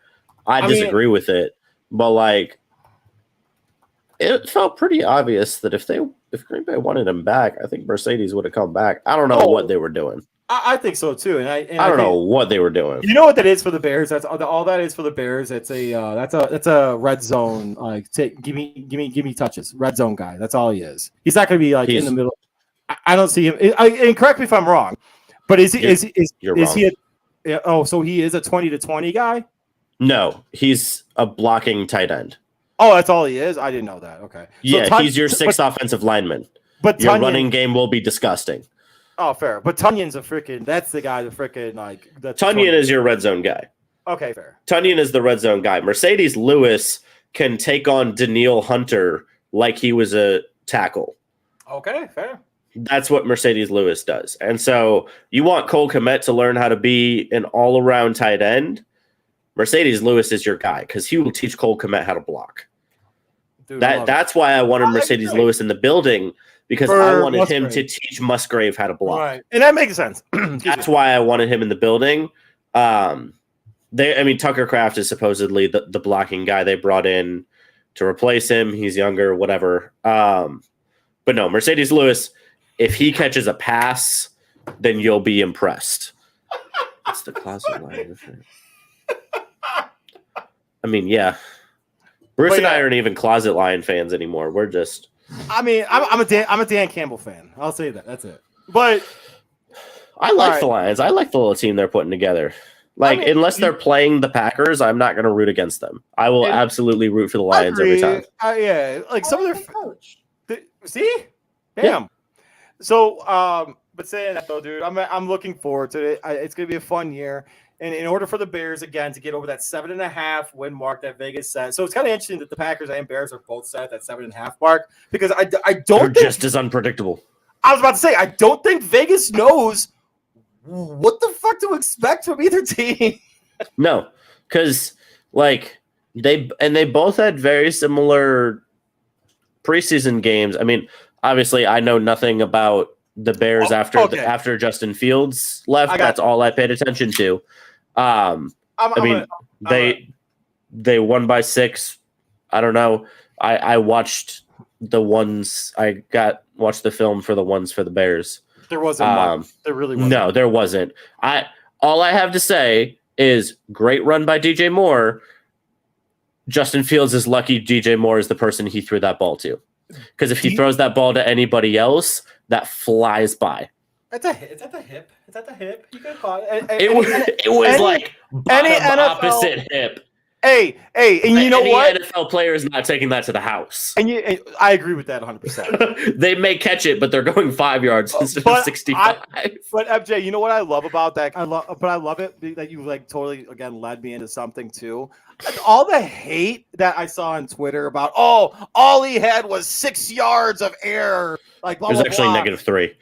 I disagree with it. but like it felt pretty obvious that if Green Bay wanted him back, I think Mercedes would have come back. I don't know what they were doing. I think so too, and I don't know what they were doing. You know what that is for the Bears? That's all that is for the Bears. It's that's a red zone. Like, give me touches. Red zone guy. That's all he is. He's not going to be like in the middle. I don't see him. And correct me if I'm wrong, but is he? So he is a 20 to 20 guy? No, he's a blocking tight end. Oh, that's all he is. I didn't know that. Okay. Yeah, he's your sixth offensive lineman. But your running game will be disgusting. Oh, fair. But Tunyon's that's the guy, Tonyan is your red zone guy. Okay, fair. Tonyan is the red zone guy. Mercedes Lewis can take on Danielle Hunter like he was a tackle. Okay, fair. That's what Mercedes Lewis does. And so you want Cole Kmet to learn how to be an all-around tight end. Mercedes Lewis is your guy because he will teach Cole Kmet how to block. Dude, that's why I wanted Mercedes Lewis in the building. Because I wanted him to teach Musgrave how to block. Right. And that makes sense. That's why I wanted him in the building. Tucker Kraft is supposedly the blocking guy they brought in to replace him. He's younger, whatever. But no, Mercedes Lewis, if he catches a pass, then you'll be impressed. That's the closet line. I mean, yeah. Bruce and I aren't even closet lion fans anymore. We're just... I'm a Dan Campbell fan. I'll say that. That's it. But I like the Lions. I like the little team they're putting together. Unless they're playing the Packers, I'm not going to root against them. I will absolutely root for the Lions every time. Some of their coach. See, damn. Yeah. So, but saying that though, dude, I'm looking forward to it. It's going to be a fun year. And in order for the Bears, again, to get over that 7.5 win mark that Vegas set. So it's kind of interesting that the Packers and Bears are both set at that 7.5 mark because I don't They're just as unpredictable. I was about to say, I don't think Vegas knows what the fuck to expect from either team. No, because they both had very similar preseason games. I mean, obviously, I know nothing about the Bears after Justin Fields left. That's all I paid attention to. They won by 6. I don't know. I watched watched the film for the ones for the Bears. There wasn't much. There really wasn't. No, there wasn't. All I have to say is great run by DJ Moore. Justin Fields is lucky DJ Moore is the person he threw that ball to. Because if he throws that ball to anybody else, that flies by. Is that the hip? Is that the hip? You could call it. It was like bottom opposite hip. Hey, and you know what? Any NFL player is not taking that to the house. And I agree with that 100%. They may catch it, but they're going 5 yards instead of 65. But MJ, you know what I love about that? I love it that you totally again led me into something too. All the hate that I saw on Twitter about all he had was 6 yards of air. It was actually -3.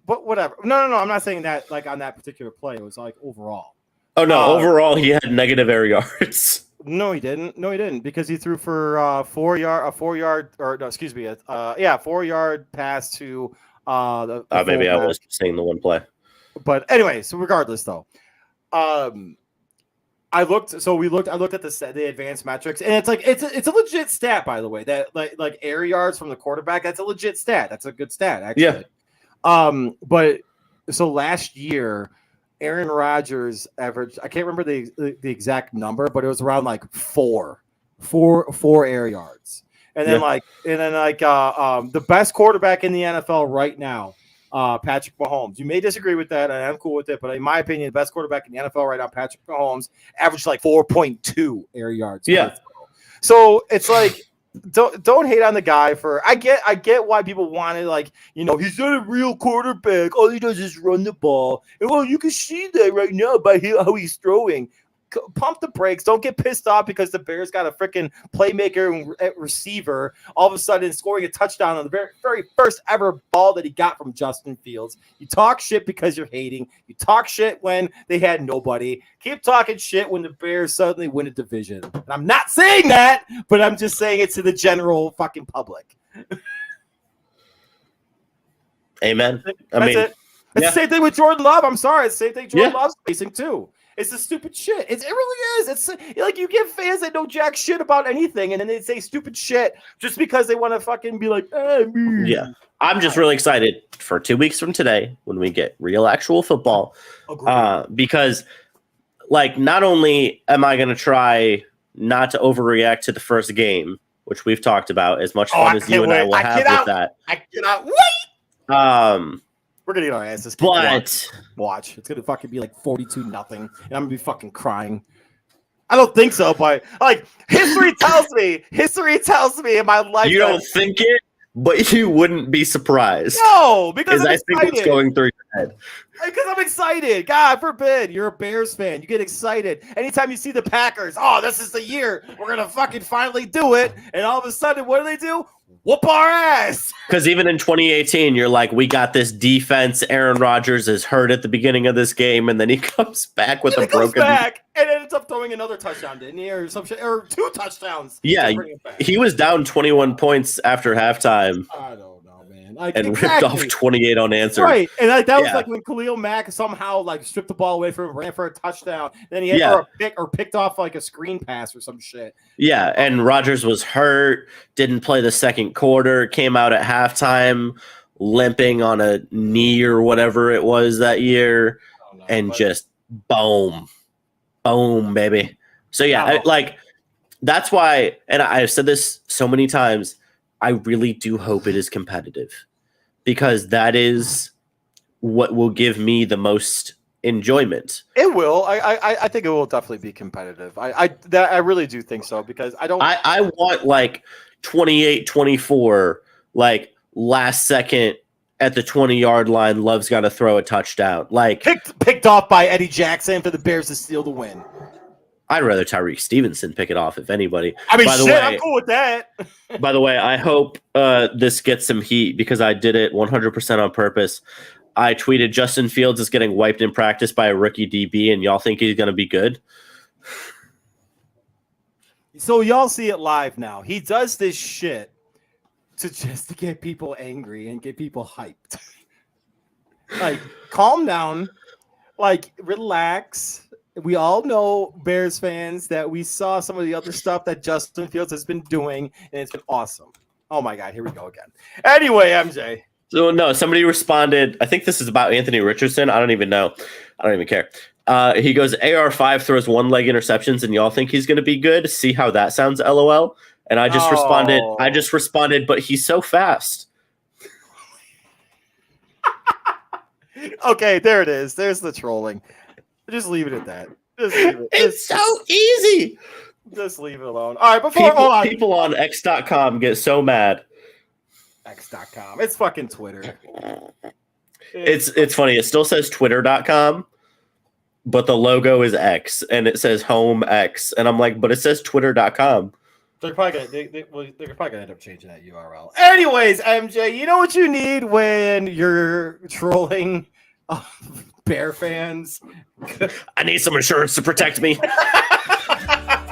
But whatever. No. I'm not saying that on that particular play. It was overall. Oh no! Overall, he had negative air yards. No, he didn't because he threw for 4 yard, 4-yard pass to the maybe I was saying the one play. But anyway, so regardless though, I looked at the advanced metrics, and it's a legit stat, by the way, that like air yards from the quarterback. That's a legit stat. That's a good stat, actually. Yeah. But so last year, Aaron Rodgers averaged, I can't remember the exact number, but it was around four air yards. And then the best quarterback in the NFL right now, Patrick Mahomes. You may disagree with that, and I'm cool with it, but in my opinion, the best quarterback in the NFL right now, Patrick Mahomes, averaged 4.2 air yards. Yeah. So it's don't hate on the guy for. I get why people wanted he's not a real quarterback. All he does is run the ball. And well, you can see that right now by how he's throwing. Pump the brakes. Don't get pissed off because the Bears got a freaking playmaker and receiver all of a sudden scoring a touchdown on the very, very first ever ball that he got from Justin Fields. You talk shit because you're hating. You talk shit when they had nobody. Keep talking shit when the Bears suddenly win a division. And I'm not saying that, but I'm just saying it to the general fucking public. Amen. It's the same thing with Jordan Love. I'm sorry. It's the same thing Jordan Love's facing too. It's the stupid shit. It really is. It's like you get fans that know jack shit about anything, and then they say stupid shit just because they want to fucking be like, yeah. I'm just really excited for 2 weeks from today when we get real actual football. Because like, not only am I going to try not to overreact to the first game, which we've talked about, as much fun as you and I will have with that. I cannot wait. We're gonna get our asses kicked. But watch, it's gonna fucking be like 42-0, and I'm gonna be fucking crying. I don't think so, but like history tells me in my life. You don't think it, but you wouldn't be surprised. No, because I think what's going through your head. Because I'm excited. God forbid you're a Bears fan. You get excited anytime you see the Packers. Oh, this is the year we're gonna fucking finally do it. And all of a sudden, what do? Whoop our ass. Because even in 2018, you're like, we got this defense. Aaron Rodgers is hurt at the beginning of this game, and then he comes back with a broken back and ends up throwing another touchdown, didn't he? Or some shit, or 2 touchdowns. Yeah, he was down 21 points after halftime. I don't know, man. Like, and ripped off 28 unanswered. Right, and like that was like when Khalil Mack somehow like stripped the ball away from him, ran for a touchdown, then he had for a pick or picked off like a screen pass or some shit. Yeah, and Rodgers was hurt, didn't play the second quarter, came out at halftime limping on a knee or whatever it was that year, and just boom, baby. So yeah, like that's why, and I've said this so many times, I really do hope it is competitive, because that is what will give me the most enjoyment. It will. I think it will definitely be competitive. I really do think so, because I want like 28-24, like last second at the 20-yard line, Love's got to throw a touchdown. Like picked off by Eddie Jackson for the Bears to steal the win. I'd rather Tyreek Stevenson pick it off, if anybody. I mean, I'm cool with that. By the way, I hope this gets some heat, because I did it 100% on purpose. I tweeted Justin Fields is getting wiped in practice by a rookie DB, and y'all think he's going to be good? So y'all see it live now. He does this shit to get people angry and get people hyped. Like, calm down. Like, relax. We all know, Bears fans, that we saw some of the other stuff that Justin Fields has been doing, and it's been awesome. Oh my God, here we go again. Anyway, MJ. So no, somebody responded. I think this is about Anthony Richardson. I don't even know. I don't even care. He goes, AR5 throws one-leg interceptions, and y'all think he's going to be good? See how that sounds, LOL? And I just responded, but he's so fast. Okay, there it is. There's the trolling. Just leave it at that. Just leave it. It's so easy. Just leave it alone. All right, people on X.com get so mad. X.com. It's fucking Twitter. It's funny. It still says Twitter.com, but the logo is X, and it says Home X, and I'm like, but it says Twitter.com. They're probably gonna end up changing that URL. Anyways, MJ, you know what you need when you're trolling Bear fans? I need some insurance to protect me.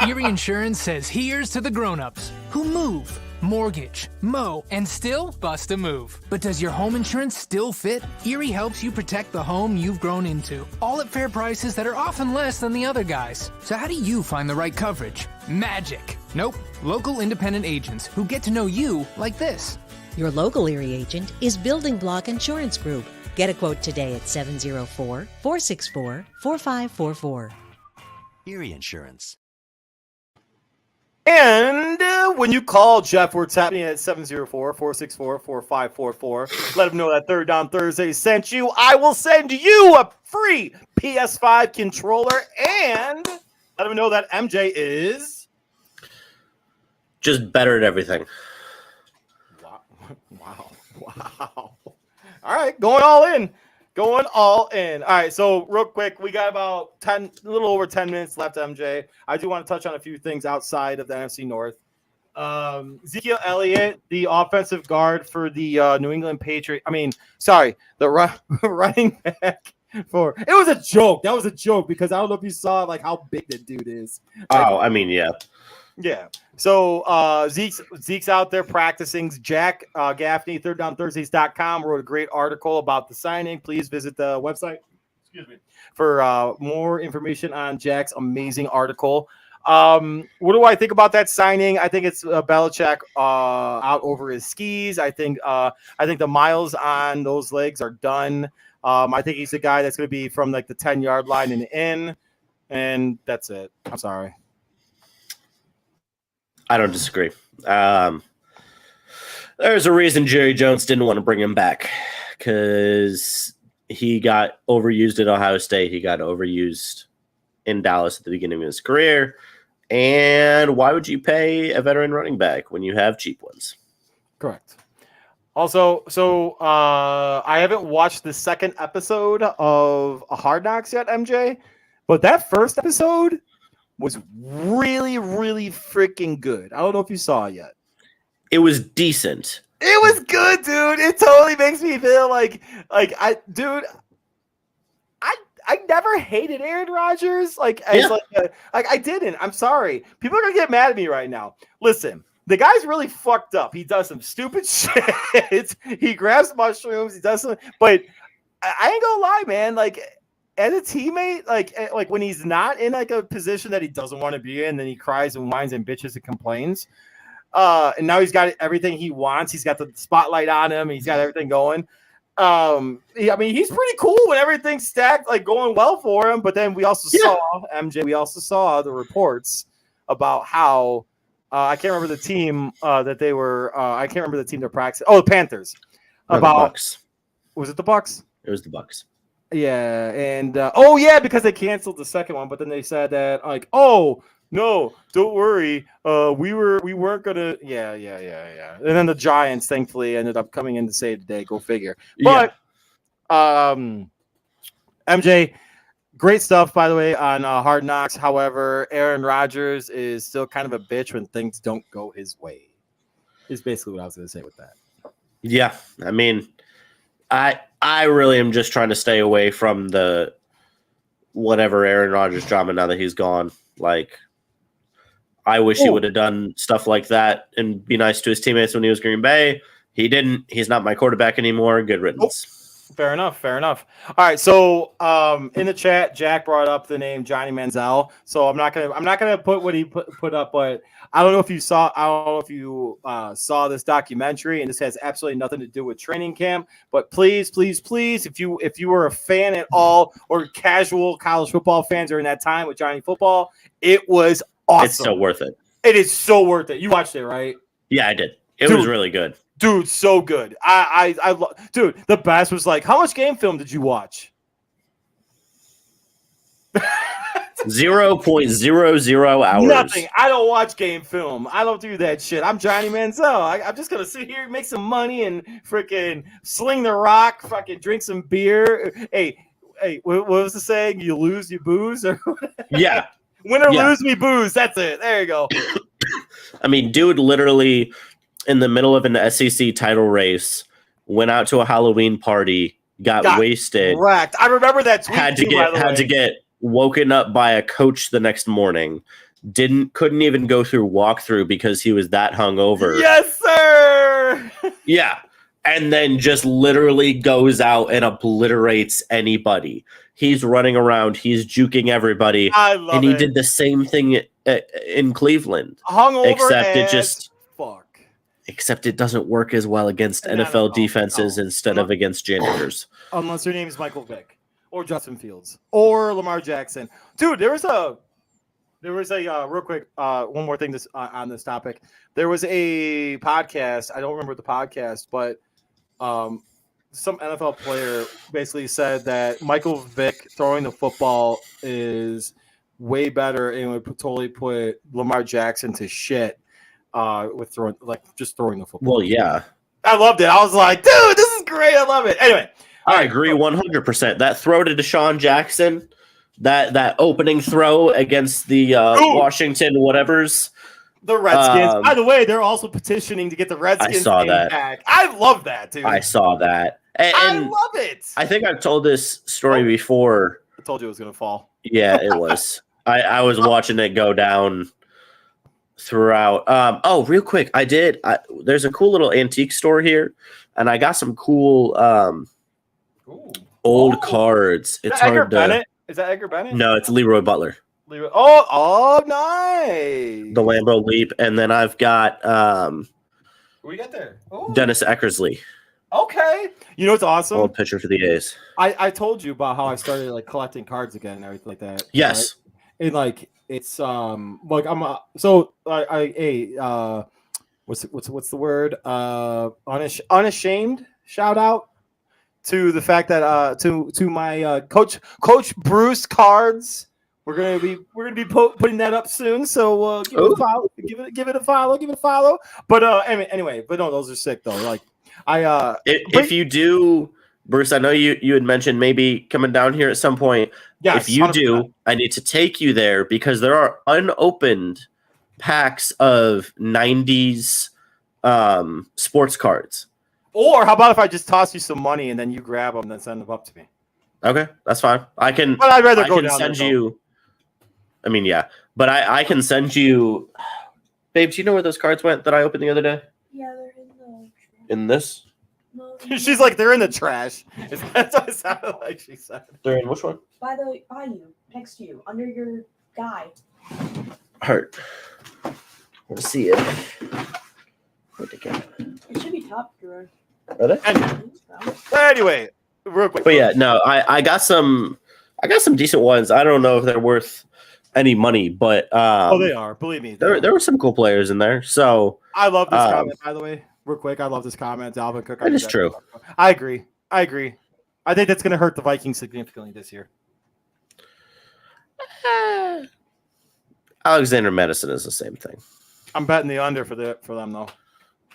Erie Insurance says here's to the grown-ups who move, mortgage, mow, and still bust a move. But does your home insurance still fit? Erie helps you protect the home you've grown into, all at fair prices that are often less than the other guys. So how do you find the right coverage? Magic. Nope. Local independent agents who get to know you like this. Your local Erie agent is Building Block Insurance Group. Get a quote today at 704-464-4544. Erie Insurance. And when you call Jeff What's Happening at 704-464-4544, let him know that Third Down Thursday sent you. I will send you a free PS5 controller, and let him know that MJ is just better at everything. Wow. All right, going all in. All right, so real quick, we got about a little over 10 minutes left, MJ. I do want to touch on a few things outside of the NFC North. Ezekiel Elliott, the offensive guard for the New England Patriots. The running back for – it was a joke. That was a joke, because I don't know if you saw like how big the dude is. Yeah. Yeah. So Zeke's out there practicing. Jack Gaffney, ThirdDownThursdays.com, wrote a great article about the signing. Please visit the website. for more information on Jack's amazing article. What do I think about that signing? I think it's Belichick out over his skis. I think the miles on those legs are done. I think he's the guy that's going to be from like the 10-yard line and in, and that's it. I'm sorry. I don't disagree. There's a reason Jerry Jones didn't want to bring him back, because he got overused at Ohio State. He got overused in Dallas at the beginning of his career. And why would you pay a veteran running back when you have cheap ones? Correct. Also, so I haven't watched the second episode of Hard Knocks yet, MJ, but that first episode was really, really freaking good. I don't know if you saw it yet. It was decent. It was good, dude. It totally makes me feel like I never hated Aaron Rodgers. I didn't. I'm sorry. People are gonna get mad at me right now. Listen, the guy's really fucked up. He does some stupid shit. He grabs mushrooms. He does some, but I ain't gonna lie, man. Like, as a teammate, like when he's not in like a position that he doesn't want to be in, then he cries and whines and bitches and complains. And now he's got everything he wants. He's got the spotlight on him. He's got everything going. I mean, he's pretty cool when everything's stacked, like going well for him. But then we also saw MJ. We also saw the reports about how I can't remember the team that they were. I can't remember the team they're practicing. Oh, the Panthers. Or About the Bucks. Was it the Bucks? It was the Bucks. Yeah, and because they canceled the second one, but then they said that no, don't worry. We weren't gonna. Yeah. And then the Giants, thankfully, ended up coming in to save the day. Go figure. But MJ, great stuff, by the way, on Hard Knocks. However, Aaron Rodgers is still kind of a bitch when things don't go his way. Is basically what I was gonna say with that. Yeah, I mean, I really am just trying to stay away from the whatever Aaron Rodgers drama now that he's gone. Like, I wish he would have done stuff like that and be nice to his teammates when he was Green Bay. He didn't. He's not my quarterback anymore. Good riddance. Fair enough. All right. So in the chat, Jack brought up the name Johnny Manziel. So I'm not gonna put what he put up, but I don't know if you saw this documentary, and this has absolutely nothing to do with training camp. But please, if you were a fan at all or casual college football fans during that time with Johnny Football, it was awesome. It's so worth it. It is so worth it. You watched it, right? Yeah, I did. It was really good. Dude, so good. Dude, the best was like, how much game film did you watch? 0.00 hours. Nothing. I don't watch game film. I don't do that shit. I'm Johnny Manziel. I'm just gonna sit here, make some money, and freaking sling the rock, fucking drink some beer. Hey, what was the saying? You lose, you booze, or yeah. Win or lose, me booze. That's it. There you go. I mean, dude, literally in the middle of an SEC title race, went out to a Halloween party, got wasted. Correct. I remember that tweet. Had to get woken up by a coach the next morning. Couldn't even go through walkthrough because he was that hungover. Yes, sir. Yeah. And then just literally goes out and obliterates anybody. He's running around. He's juking everybody. I love it. And he did the same thing in Cleveland. Hungover Except it doesn't work as well against NFL defenses instead of against janitors. Unless your name is Michael Vick or Justin Fields or Lamar Jackson. Dude, there was a real quick one more thing on this topic. There was a podcast. I don't remember the podcast, but some NFL player basically said that Michael Vick throwing the football is way better and would totally put Lamar Jackson to shit with throwing the football. Well, yeah. I loved it. I was like, dude, this is great. I love it. Anyway. I agree 100%. That throw to Deshaun Jackson, that opening throw against the Washington whatevers. The Redskins. By the way, they're also petitioning to get the Redskins back. I love that, dude. I saw that. And I love it. I think I've told this story before. I told you it was going to fall. Yeah, it was. I was watching it go down throughout. Real quick, there's a cool little antique store here, and I got some cool old cards. It's Edgar hard to. Bennett? Is that Edgar Bennett? No, it's Leroy Butler. Oh, nice. The Lambeau Leap, and then I've got What you got there? Ooh. Dennis Eckersley. Okay. You know what's awesome? Old pitcher for the A's. I told you about how I started like collecting cards again and everything like that. Yes. Right? And like it's like I'm what's the word? Unashamed shout out to the fact that to my Coach Bruce cards. We're gonna be putting that up soon. So give it a follow. Give it a follow. But anyway, but no, those are sick though. Like if you do, Bruce, I know you had mentioned maybe coming down here at some point. Yes, if you 100%. do, I need to take you there because there are unopened packs of 90s sports cards. Or how about if I just toss you some money and then you grab them and then send them up to me? Okay, that's fine. I can. But I'd rather go can down send there, you. I mean, yeah, but I can send you. Babe, do you know where those cards went that I opened the other day? Yeah, they're in the. In this? No, She's like, they're in the trash. That's what it sounded like she said. They're in which one? by you, next to you, under your guy. Heart. Let's see it. Where'd it go? It should be top drawer. Are they? Anyway, real quick. But yeah, no, I got some decent ones. I don't know if they're worth any money, but They are. Believe me. there were some cool players in there. So I love this comment, by the way. Real quick, I love this comment. Alvin Cook. that is true. I agree. I think that's going to hurt the Vikings significantly this year. Alexander Madison is the same thing. I'm betting the under for them though.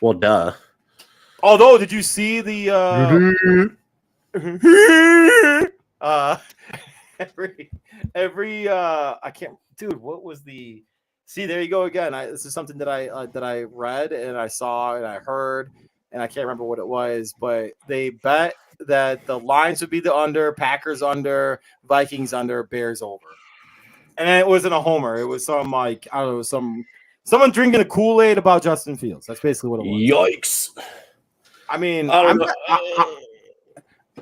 Well, duh. Although, did you see the every I can't, dude, what was the see, there you go again. This is something that I read and I saw and I heard and I can't remember what it was, but they bet that the lines would be the under, Packers under, Vikings under, Bears over. And it wasn't a homer. It was some like, I don't know, someone drinking a Kool-Aid about Justin Fields. That's basically what it was. Yikes. I mean, I don't know.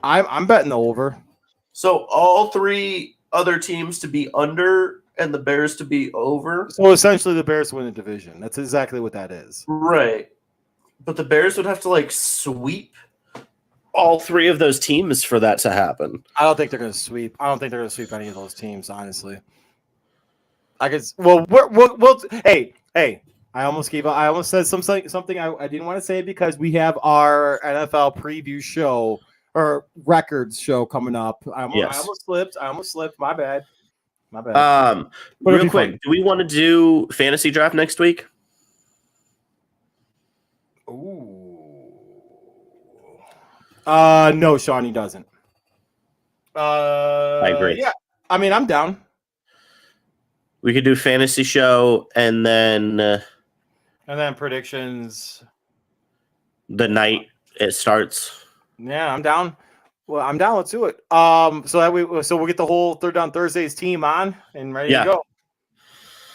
I'm betting the over. So all three other teams to be under and the Bears to be over. So essentially, the Bears win the division. That's exactly what that is. Right. But the Bears would have to like sweep all three of those teams for that to happen. I don't think they're going to sweep. I don't think they're going to sweep any of those teams, honestly. I guess. Well, we'll hey. I almost said something I didn't want to say because we have our NFL preview show or records show coming up. I almost slipped. My bad. Real quick, do we want to do fantasy draft next week? Ooh. No, Sean, he doesn't. I agree. Yeah, I mean, I'm down. We could do fantasy show and then predictions the night it starts. Yeah, I'm down. Well, I'm down. Let's do it. So we'll get the whole Third Down Thursdays team on and ready to go.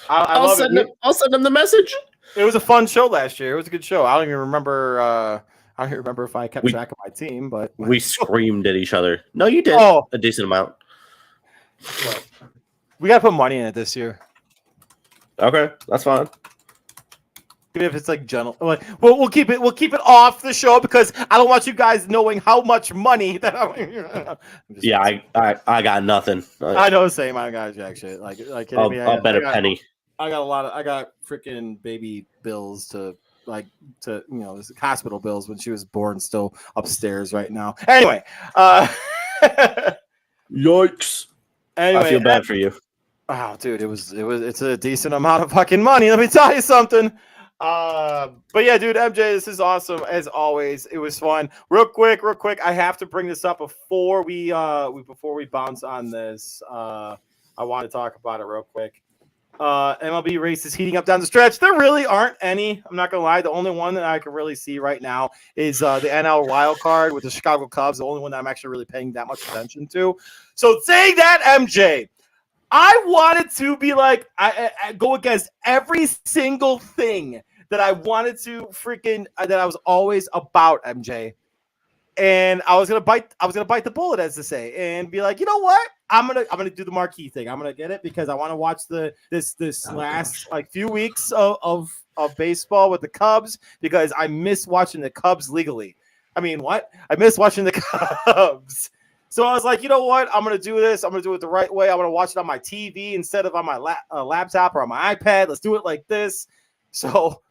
I'll send them the message. It was a fun show last year. It was a good show. I don't even remember. I don't remember if I kept track of my team, but we screamed at each other. No, you did a decent amount. Well, we got to put money in it this year. Okay, that's fine. Even if it's like gentle, we'll keep it off the show because I don't want you guys knowing how much money that I'm. Yeah, I got nothing. I know, same. I got jack shit. Like I'll bet a penny. I got freaking baby bills to hospital bills when she was born, still upstairs right now. Anyway, yikes. Anyway, I feel bad for you. Oh, dude, it's a decent amount of fucking money. Let me tell you something. But yeah, dude, MJ, this is awesome as always. It was fun. Real quick, I have to bring this up before we bounce on this. I want to talk about it real quick. MLB races heating up down the stretch. There really aren't any. I'm not gonna lie. The only one that I can really see right now is the NL wild card with the Chicago Cubs. The only one that I'm actually really paying that much attention to. So saying that, MJ, I wanted to be like I go against every single thing that I wanted to that I was always about, MJ. And I was gonna bite the bullet, as to say, and be like, you know what? I'm gonna do the marquee thing. I'm gonna get it because I want to watch this last like few weeks of baseball with the Cubs because I miss watching the Cubs legally. I mean, what? I miss watching the Cubs. So I was like, you know what? I'm going to do this. I'm going to do it the right way. I'm going to watch it on my TV instead of on my laptop or on my iPad. Let's do it like this. So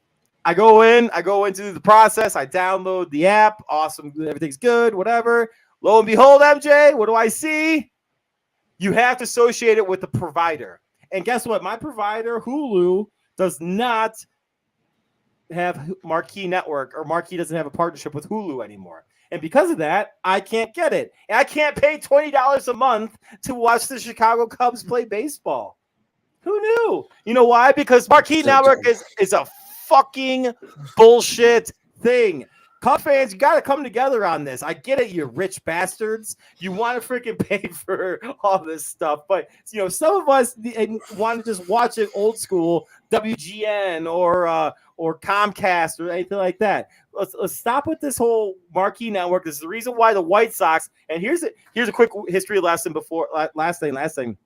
I go into the process. I download the app. Awesome. Everything's good, whatever. Lo and behold, MJ, what do I see? You have to associate it with the provider. And guess what? My provider, Hulu, does not have Marquee Network, or Marquee doesn't have a partnership with Hulu anymore. And because of that, I can't get it. And I can't pay $20 a month to watch the Chicago Cubs play baseball. Who knew? You know why? Because Marquee Network is a fucking bullshit thing. Cub fans, you got to come together on this. I get it, you rich bastards. You want to freaking pay for all this stuff. But, you know, some of us want to just watch it old school, WGN or Comcast or anything like that. Let's stop with this whole Marquee Network. This is the reason why the White Sox, and here's a quick history lesson before last thing.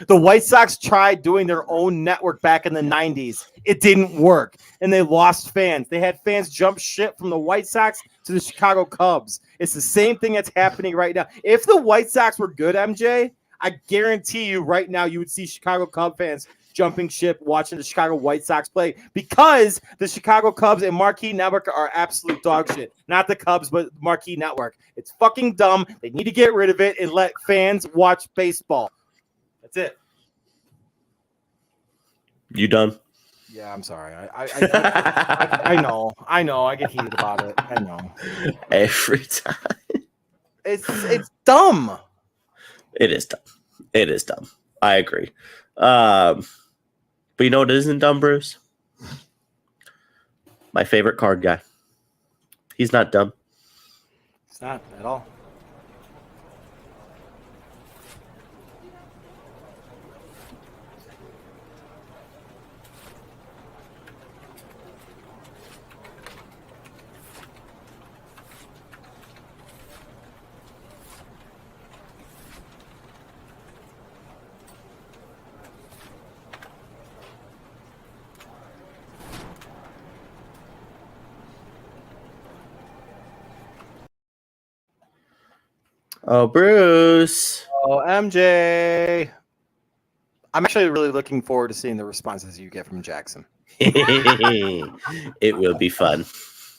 The White Sox tried doing their own network back in the 90s. It didn't work, and they lost fans. They had fans jump ship from the White Sox to the Chicago Cubs. It's the same thing that's happening right now. If the White Sox were good, MJ, I guarantee you right now you would see Chicago Cub fans jumping ship watching the Chicago White Sox play because the Chicago Cubs and Marquee Network are absolute dog shit. Not the Cubs, but Marquee Network. It's fucking dumb. They need to get rid of it and let fans watch baseball. That's it. You done? Yeah, I'm sorry. I know. I get heated about it. I know. Every time. It's dumb. It is dumb. It is dumb. I agree. But you know what isn't dumb, Bruce? My favorite card guy. He's not dumb. It's not at all. Oh, Bruce. Oh, MJ. I'm actually really looking forward to seeing the responses you get from Jackson. It will be fun.